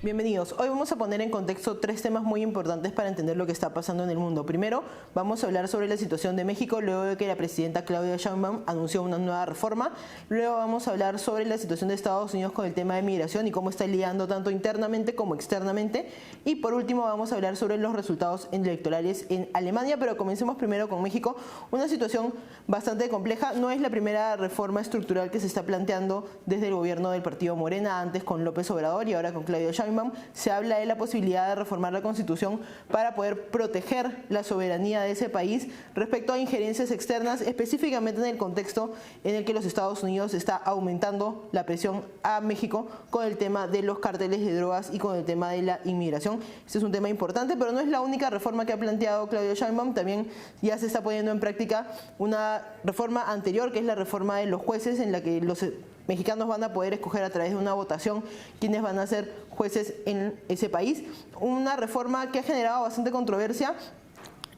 Bienvenidos. Hoy vamos a poner en contexto tres temas muy importantes para entender lo que está pasando en el mundo. Primero, vamos a hablar sobre la situación de México luego de que la presidenta Claudia Sheinbaum anunció una nueva reforma. Luego vamos a hablar sobre la situación de Estados Unidos con el tema de migración y cómo está lidiando tanto internamente como externamente. Y por último, vamos a hablar sobre los resultados electorales en Alemania. Pero comencemos primero con México. Una situación bastante compleja. No es la primera reforma estructural que se está planteando desde el gobierno del partido Morena, antes con López Obrador y ahora con Claudia Sheinbaum. Se habla de la posibilidad de reformar la Constitución para poder proteger la soberanía de ese país respecto a injerencias externas, específicamente en el contexto en el que los Estados Unidos está aumentando la presión a México con el tema de los cárteles de drogas y con el tema de la inmigración. Este es un tema importante, pero no es la única reforma que ha planteado Claudia Sheinbaum. También ya se está poniendo en práctica una reforma anterior, que es la reforma de los jueces, en la que los mexicanos van a poder escoger a través de una votación quiénes van a ser jueces en ese país. Una reforma que ha generado bastante controversia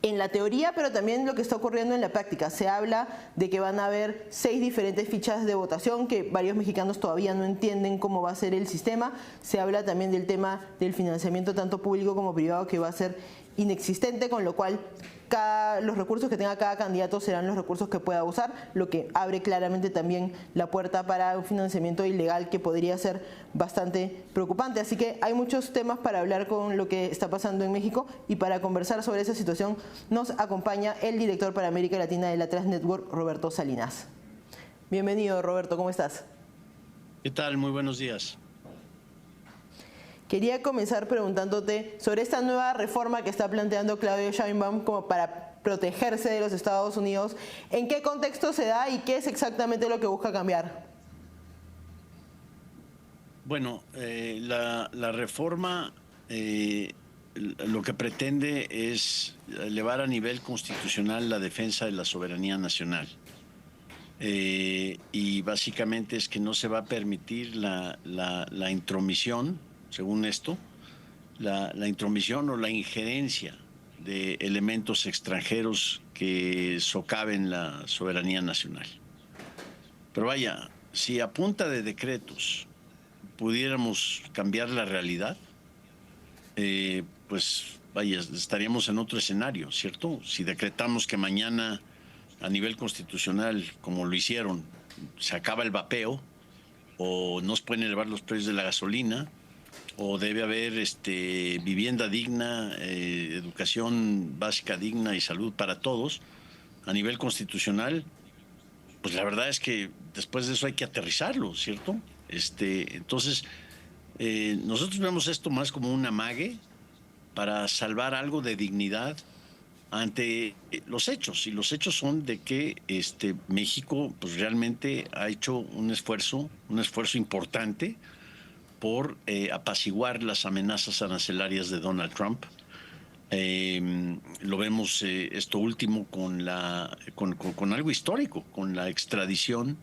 en la teoría, pero también lo que está ocurriendo en la práctica. Se habla de que van a haber 6 diferentes fichas de votación, que varios mexicanos todavía no entienden cómo va a ser el sistema. Se habla también del tema del financiamiento tanto público como privado, que va a ser inexistente, con lo cual los recursos que tenga cada candidato serán los recursos que pueda usar, lo que abre claramente también la puerta para un financiamiento ilegal que podría ser bastante preocupante. Así que hay muchos temas para hablar con lo que está pasando en México, y para conversar sobre esa situación nos acompaña el director para América Latina de la Trans Network, Roberto Salinas. Bienvenido, Roberto, ¿cómo estás? ¿Qué tal? Muy buenos días. Quería comenzar preguntándote sobre esta nueva reforma que está planteando Claudia Sheinbaum como para protegerse de los Estados Unidos. ¿En qué contexto se da y qué es exactamente lo que busca cambiar? Bueno, la reforma lo que pretende es elevar a nivel constitucional la defensa de la soberanía nacional. Y básicamente es que no se va a permitir la intromisión, según esto, la intromisión o la injerencia de elementos extranjeros que socaven la soberanía nacional. Pero vaya, si a punta de decretos pudiéramos cambiar la realidad, pues vaya, estaríamos en otro escenario, ¿cierto? Si decretamos que mañana a nivel constitucional, como lo hicieron, se acaba el vapeo, o no se pueden elevar los precios de la gasolina, o debe haber vivienda digna, educación básica digna y salud para todos, a nivel constitucional, pues la verdad es que después de eso hay que aterrizarlo, ¿cierto? Entonces, nosotros vemos esto más como un amague para salvar algo de dignidad ante los hechos, y los hechos son de que México pues realmente ha hecho un esfuerzo importante por apaciguar las amenazas arancelarias de Donald Trump. Lo vemos esto último con algo histórico, con la extradición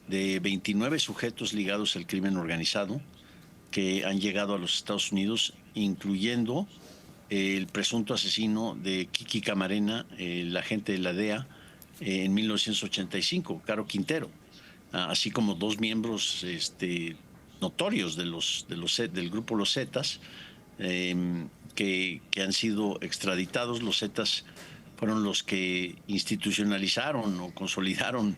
de 29 sujetos ligados al crimen organizado que han llegado a los Estados Unidos, incluyendo el presunto asesino de Kiki Camarena, el agente de la DEA, en 1985, Caro Quintero, así como 2 miembros notorios del grupo Los Zetas, que han sido extraditados. Los Zetas fueron los que institucionalizaron o consolidaron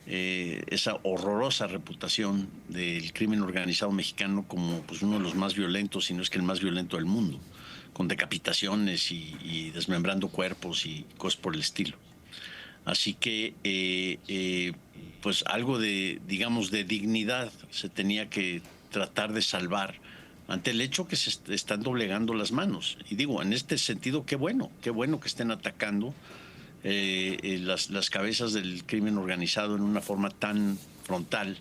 esa horrorosa reputación del crimen organizado mexicano como pues, uno de los más violentos, si no es que el más violento del mundo, con decapitaciones y desmembrando cuerpos y cosas por el estilo. Así que pues algo de, digamos, de dignidad se tenía que tratar de salvar ante el hecho que se están doblegando las manos. Y digo, en este sentido, qué bueno que estén atacando las cabezas del crimen organizado en una forma tan frontal,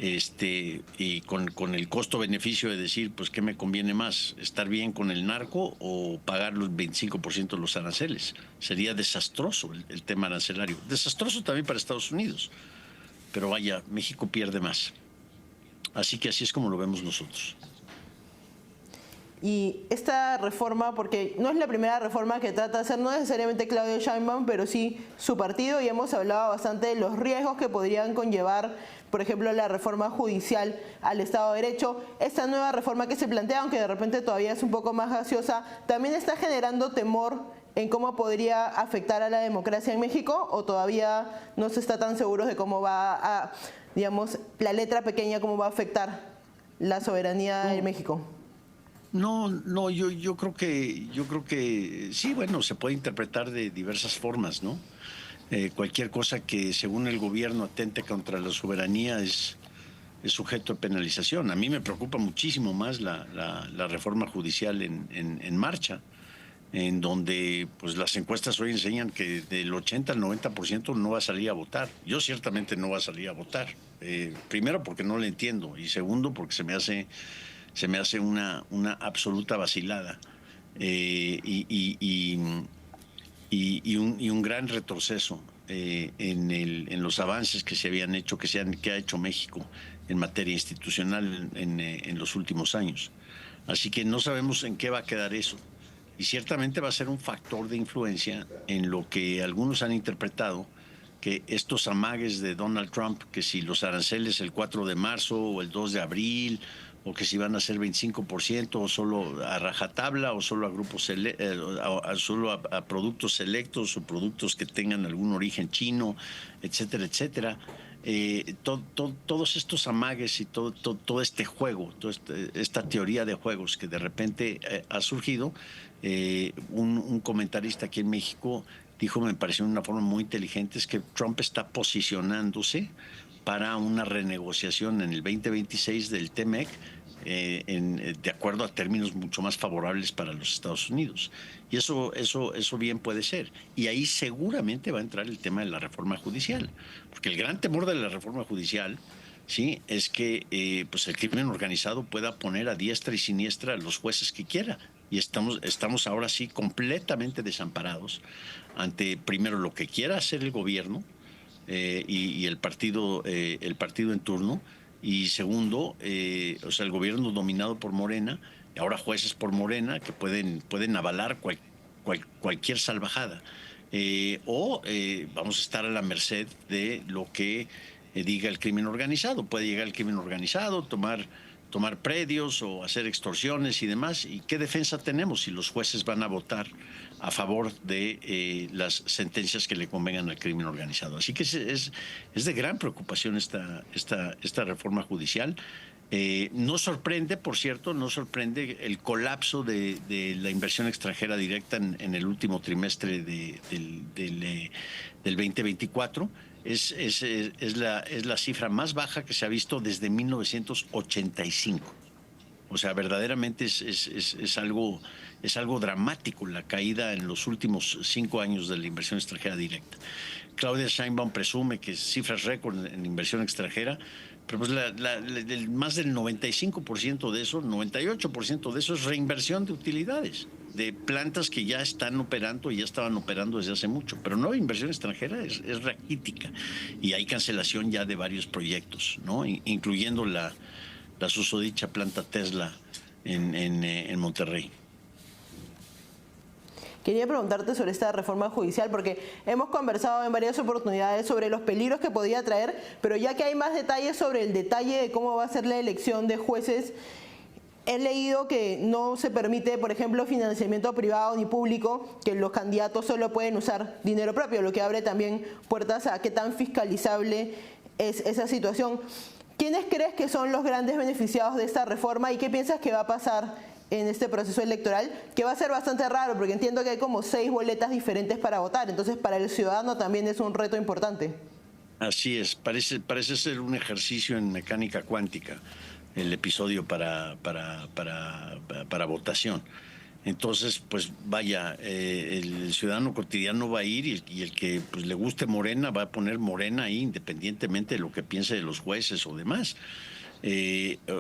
y con el costo-beneficio de decir, pues, ¿qué me conviene más? ¿Estar bien con el narco o pagar los 25% de los aranceles? Sería desastroso el tema arancelario. Desastroso también para Estados Unidos. Pero vaya, México pierde más. Así que así es como lo vemos nosotros. Y esta reforma, porque no es la primera reforma que trata de hacer, no necesariamente Claudia Sheinbaum, pero sí su partido, y hemos hablado bastante de los riesgos que podrían conllevar, por ejemplo, la reforma judicial al Estado de Derecho. Esta nueva reforma que se plantea, aunque de repente todavía es un poco más gaseosa, también está generando temor en cómo podría afectar a la democracia en México, o todavía no se está tan seguros de cómo va a, digamos, la letra pequeña, cómo va a afectar la soberanía de México. No, yo creo que sí, bueno, se puede interpretar de diversas formas, ¿no? Cualquier cosa que según el gobierno atente contra la soberanía es sujeto a penalización. A mí me preocupa muchísimo más la reforma judicial en marcha, en donde pues las encuestas hoy enseñan que del 80 al 90% no va a salir a votar. Yo ciertamente no va a salir a votar. Primero porque no le entiendo, y segundo porque se me hace una absoluta vacilada y un gran retroceso en los avances que se habían hecho, que ha hecho México en materia institucional en los últimos años. Así que no sabemos en qué va a quedar eso. Y ciertamente va a ser un factor de influencia en lo que algunos han interpretado, que estos amagues de Donald Trump, que si los aranceles el 4 de marzo o el 2 de abril, o que si van a ser 25% o solo a rajatabla o solo a grupos solo a productos selectos o productos que tengan algún origen chino, etcétera, etcétera. Todos estos amagues y todo este juego, esta teoría de juegos que de repente ha surgido, un comentarista aquí en México dijo, me pareció de una forma muy inteligente, es que Trump está posicionándose para una renegociación en el 2026 del TMEC de acuerdo a términos mucho más favorables para los Estados Unidos. Y eso bien puede ser. Y ahí seguramente va a entrar el tema de la reforma judicial, porque el gran temor de la reforma judicial, sí, es que pues el crimen organizado pueda poner a diestra y siniestra a los jueces que quiera. Y estamos ahora sí completamente desamparados ante, primero, lo que quiera hacer el gobierno, y el partido en turno, y segundo, o sea, el gobierno dominado por Morena, y ahora jueces por Morena que pueden avalar cualquier salvajada, o vamos a estar a la merced de lo que diga el crimen organizado. Puede llegar el crimen organizado, tomar predios o hacer extorsiones y demás. ¿Y qué defensa tenemos si los jueces van a votar a favor de las sentencias que le convengan al crimen organizado? Así que es de gran preocupación esta reforma judicial. No sorprende, por cierto, el colapso de la inversión extranjera directa en el último trimestre del 2024. Es la cifra más baja que se ha visto desde 1985. O sea, verdaderamente es algo dramático la caída en los últimos 5 años de la inversión extranjera directa. Claudia Sheinbaum presume que cifras récord en inversión extranjera, pero pues más del 95% de eso, 98% de eso es reinversión de utilidades, de plantas que ya están operando y ya estaban operando desde hace mucho. Pero no, inversión extranjera es raquítica, y hay cancelación ya de varios proyectos, ¿no? Incluyendo la susodicha planta Tesla en Monterrey. Quería preguntarte sobre esta reforma judicial, porque hemos conversado en varias oportunidades sobre los peligros que podría traer, pero ya que hay más detalles sobre el detalle de cómo va a ser la elección de jueces, he leído que no se permite, por ejemplo, financiamiento privado ni público, que los candidatos solo pueden usar dinero propio, lo que abre también puertas a qué tan fiscalizable es esa situación. ¿Quiénes crees que son los grandes beneficiados de esta reforma y qué piensas que va a pasar en este proceso electoral, que va a ser bastante raro, porque entiendo que hay como 6 boletas diferentes para votar, entonces para el ciudadano también es un reto importante? Así es, parece ser un ejercicio en mecánica cuántica el episodio para votación. Entonces, pues vaya, el ciudadano cotidiano va a ir, y el que pues, le guste Morena va a poner Morena ahí, independientemente de lo que piense de los jueces o demás.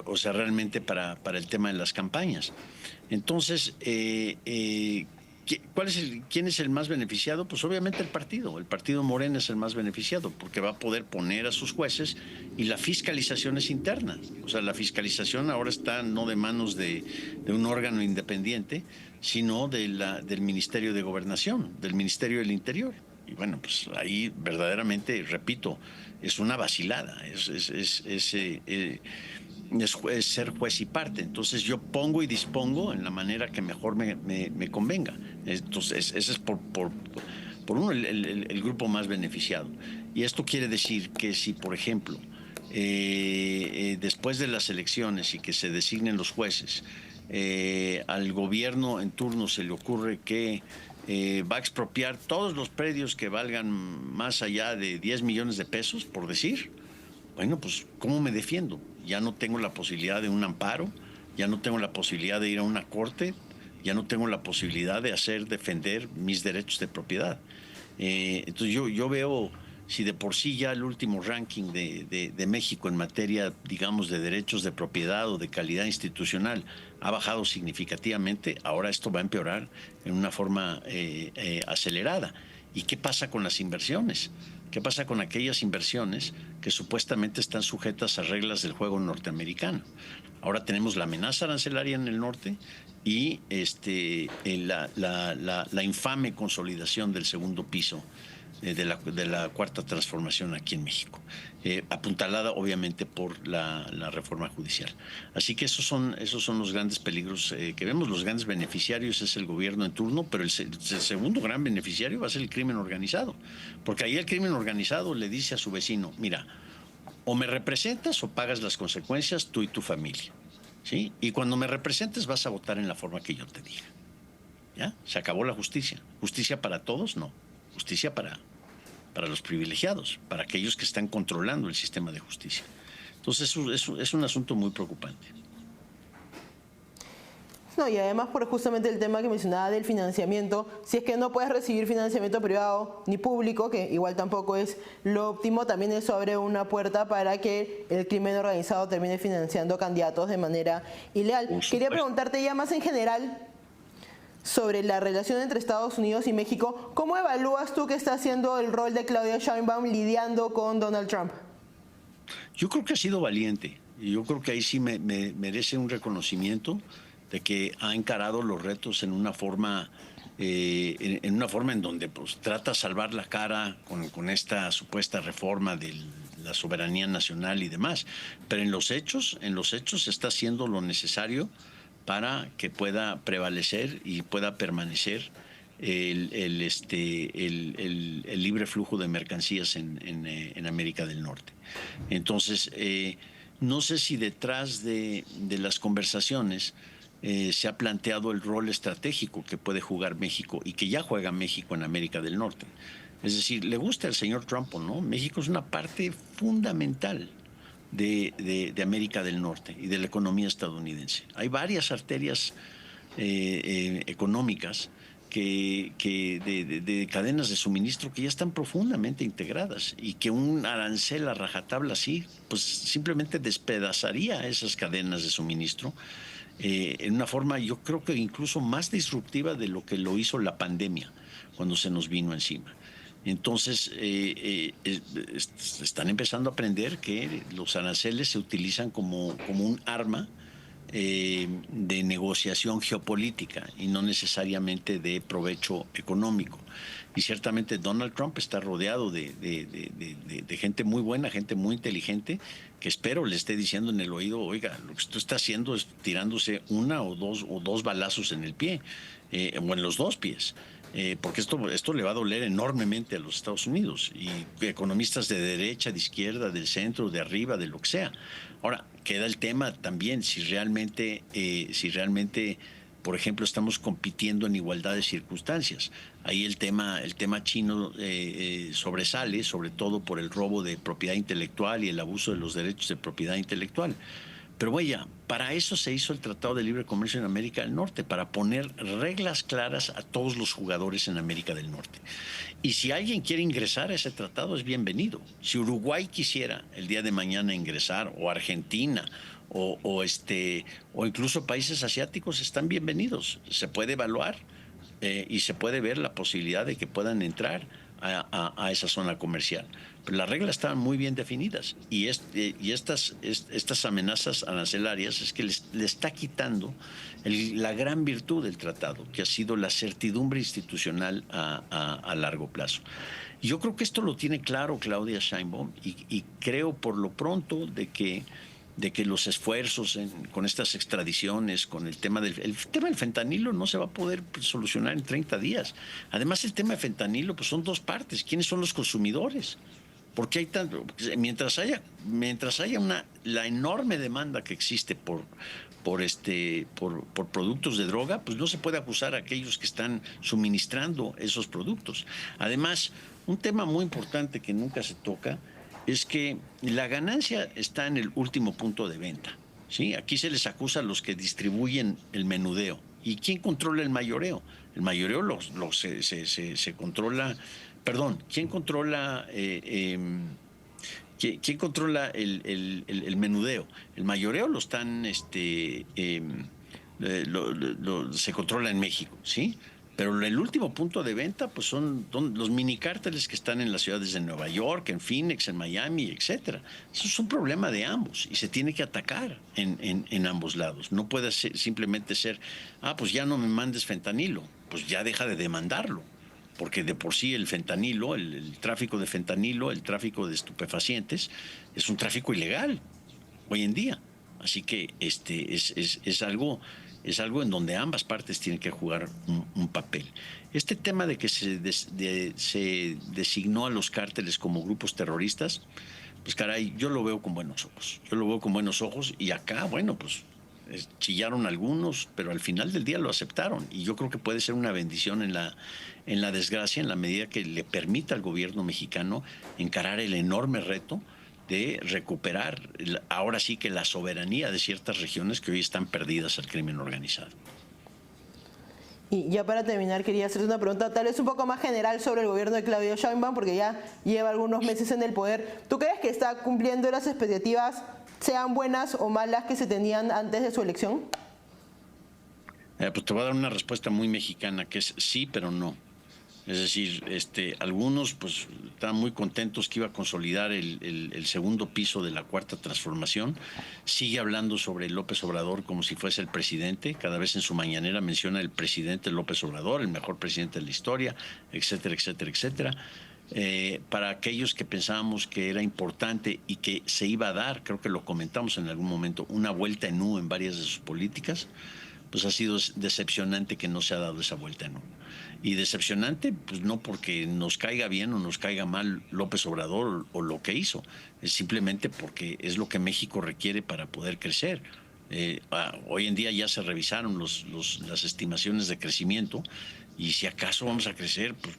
O sea, realmente para el tema de las campañas. Entonces, ¿quién es el más beneficiado? Pues obviamente el partido Morena es el más beneficiado, porque va a poder poner a sus jueces y la fiscalización es interna. O sea, la fiscalización ahora está no de manos de un órgano independiente, sino del Ministerio de Gobernación, del Ministerio del Interior. Y bueno, pues ahí verdaderamente, repito, es una vacilada, es ser juez y parte. Entonces yo pongo y dispongo en la manera que mejor me convenga. Entonces ese es por uno el grupo más beneficiado. Y esto quiere decir que si, por ejemplo, después de las elecciones y que se designen los jueces, al gobierno en turno se le ocurre que va a expropiar todos los predios que valgan más allá de 10 millones de pesos, por decir, bueno, pues ¿cómo me defiendo? Ya no tengo la posibilidad de un amparo, ya no tengo la posibilidad de ir a una corte, ya no tengo la posibilidad de defender mis derechos de propiedad. Entonces yo veo, si de por sí ya el último ranking de México en materia, digamos, de derechos de propiedad o de calidad institucional ha bajado significativamente, ahora esto va a empeorar en una forma acelerada. ¿Y qué pasa con las inversiones? ¿Qué pasa con aquellas inversiones que supuestamente están sujetas a reglas del juego norteamericano? Ahora tenemos la amenaza arancelaria en el norte y la infame consolidación del segundo piso de la cuarta transformación aquí en México, apuntalada obviamente por la reforma judicial. Así que esos son los grandes peligros que vemos. Los grandes beneficiarios es el gobierno en turno, pero el segundo gran beneficiario va a ser el crimen organizado, porque ahí el crimen organizado le dice a su vecino: mira, o me representas o pagas las consecuencias tú y tu familia, ¿sí? Y cuando me representes vas a votar en la forma que yo te diga. ¿Ya? Se acabó la justicia. ¿Justicia para todos? No. Justicia para los privilegiados, para aquellos que están controlando el sistema de justicia. Entonces es un asunto muy preocupante. No, y además por justamente el tema que mencionaba del financiamiento, si es que no puedes recibir financiamiento privado ni público, que igual tampoco es lo óptimo, también eso abre una puerta para que el crimen organizado termine financiando candidatos de manera ilegal. Quería preguntarte ya más en general sobre la relación entre Estados Unidos y México. ¿Cómo evalúas tú que está haciendo el rol de Claudia Sheinbaum lidiando con Donald Trump? Yo creo que ha sido valiente, y yo creo que ahí sí me merece un reconocimiento de que ha encarado los retos en una forma en donde pues trata de salvar la cara con esta supuesta reforma de la soberanía nacional y demás, pero en los hechos está haciendo lo necesario para que pueda prevalecer y pueda permanecer el libre flujo de mercancías en América del Norte. Entonces, no sé si detrás de las conversaciones se ha planteado el rol estratégico que puede jugar México y que ya juega México en América del Norte. Es decir, le gusta al señor Trump o no, México es una parte fundamental de América del Norte y de la economía estadounidense. Hay varias arterias económicas de cadenas de suministro que ya están profundamente integradas y que un arancel a rajatabla así, pues simplemente despedazaría esas cadenas de suministro en una forma, yo creo que incluso más disruptiva de lo que lo hizo la pandemia cuando se nos vino encima. Entonces, están empezando a aprender que los aranceles se utilizan como un arma de negociación geopolítica y no necesariamente de provecho económico. Y ciertamente Donald Trump está rodeado de gente muy buena, gente muy inteligente, que espero le esté diciendo en el oído: oiga, lo que usted está haciendo es tirándose una o dos balazos en el pie, o en los dos pies. Porque esto le va a doler enormemente a los Estados Unidos, y economistas de derecha, de izquierda, del centro, de arriba, de lo que sea. Ahora, queda el tema también si realmente, por ejemplo, estamos compitiendo en igualdad de circunstancias. Ahí el tema chino sobresale, sobre todo por el robo de propiedad intelectual y el abuso de los derechos de propiedad intelectual. Pero vaya, para eso se hizo el Tratado de Libre Comercio en América del Norte, para poner reglas claras a todos los jugadores en América del Norte. Y si alguien quiere ingresar a ese tratado, es bienvenido. Si Uruguay quisiera el día de mañana ingresar, o Argentina, o incluso países asiáticos, están bienvenidos. Se puede evaluar, y se puede ver la posibilidad de que puedan entrar a esa zona comercial. Pero las reglas estaban muy bien definidas y estas amenazas arancelarias es que le está quitando la gran virtud del tratado, que ha sido la certidumbre institucional a largo plazo. Yo creo que esto lo tiene claro Claudia Sheinbaum y creo por lo pronto de que los esfuerzos con estas extradiciones, con el tema del fentanilo no se va a poder solucionar en 30 días. Además, el tema de fentanilo pues son dos partes. ¿Quiénes son los consumidores? Porque hay tanto, mientras haya la enorme demanda que existe por productos de droga, pues no se puede acusar a aquellos que están suministrando esos productos. Además, un tema muy importante que nunca se toca es que la ganancia está en el último punto de venta, ¿sí? Aquí se les acusa a los que distribuyen el menudeo. ¿Y quién controla el mayoreo? El mayoreo se controla. Perdón, ¿quién controla ¿quién controla el menudeo? El mayoreo lo están se controla en México, ¿sí? Pero el último punto de venta pues son los minicárteles que están en las ciudades de Nueva York, en Phoenix, en Miami, etcétera. Eso es un problema de ambos y se tiene que atacar en ambos lados. No puede simplemente ser, pues ya no me mandes fentanilo, pues ya deja de demandarlo. Porque de por sí el fentanilo, el tráfico de fentanilo, el tráfico de estupefacientes, es un tráfico ilegal hoy en día. Así que es algo en donde ambas partes tienen que jugar un papel. Este tema de que se designó a los cárteles como grupos terroristas, pues caray, yo lo veo con buenos ojos. Yo lo veo con buenos ojos y acá, bueno, pues chillaron algunos, pero al final del día lo aceptaron. Y yo creo que puede ser una bendición en la desgracia, en la medida que le permita al gobierno mexicano encarar el enorme reto de recuperar ahora sí que la soberanía de ciertas regiones que hoy están perdidas al crimen organizado. Y ya para terminar quería hacerte una pregunta tal vez un poco más general sobre el gobierno de Claudia Sheinbaum, porque ya lleva algunos meses en el poder. ¿Tú crees que está cumpliendo las expectativas, sean buenas o malas, que se tenían antes de su elección? Pues te voy a dar una respuesta muy mexicana, que es sí, pero no. Es decir, algunos pues estaban muy contentos que iba a consolidar el segundo piso de la Cuarta Transformación. Sigue hablando sobre López Obrador como si fuese el presidente. Cada vez en su mañanera menciona el presidente López Obrador, el mejor presidente de la historia, etcétera, etcétera, etcétera. Para aquellos que pensábamos que era importante y que se iba a dar, creo que lo comentamos en algún momento, una vuelta en U en varias de sus políticas, pues ha sido decepcionante que no se ha dado esa vuelta en U. Y decepcionante, pues no porque nos caiga bien o nos caiga mal López Obrador o lo que hizo, es simplemente porque es lo que México requiere para poder crecer. Hoy en día ya se revisaron las estimaciones de crecimiento y si acaso vamos a crecer, pues,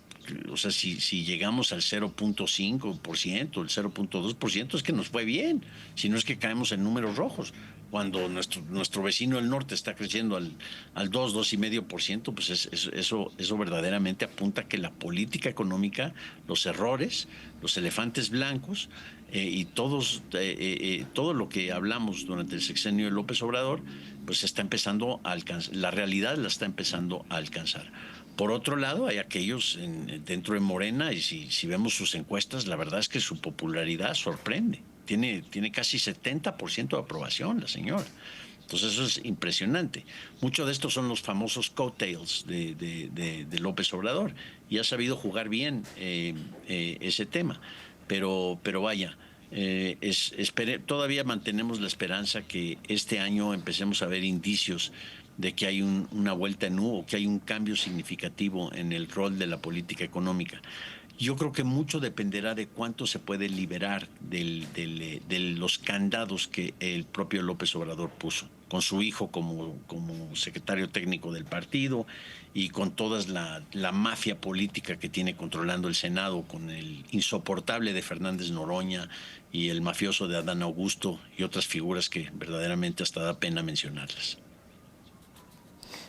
o sea, si llegamos al 0.5%, el 0.2%, es que nos fue bien, si no es que caemos en números rojos. Cuando nuestro vecino del norte está creciendo al 2,5%, pues eso verdaderamente apunta a que la política económica, los errores, los elefantes blancos y todo lo que hablamos durante el sexenio de López Obrador, pues está empezando a alcanzar, la realidad la está empezando a alcanzar. Por otro lado, hay aquellos dentro de Morena, y si vemos sus encuestas, la verdad es que su popularidad sorprende. Tiene casi 70% de aprobación la señora. Entonces eso es impresionante. Muchos de estos son los famosos coattails de López Obrador y ha sabido jugar bien ese tema. Pero vaya, todavía mantenemos la esperanza que este año empecemos a ver indicios de que hay una vuelta en U o que hay un cambio significativo en el rol de la política económica. Yo creo que mucho dependerá de cuánto se puede liberar de los candados que el propio López Obrador puso, con su hijo como secretario técnico del partido y con toda la mafia política que tiene controlando el Senado, con el insoportable de Fernández Noroña y el mafioso de Adán Augusto y otras figuras que verdaderamente hasta da pena mencionarlas.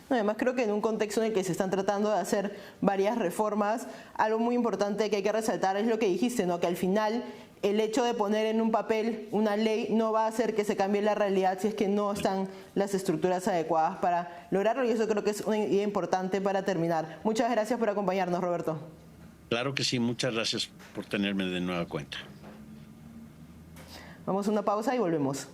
Además, creo que en un contexto en el que se están tratando de hacer varias reformas, algo muy importante que hay que resaltar es lo que dijiste, ¿no? Que al final el hecho de poner en un papel una ley no va a hacer que se cambie la realidad si es que no están las estructuras adecuadas para lograrlo, y eso creo que es una idea importante para terminar. Muchas gracias por acompañarnos, Roberto. Claro que sí, muchas gracias por tenerme de nueva cuenta. Vamos a una pausa y volvemos.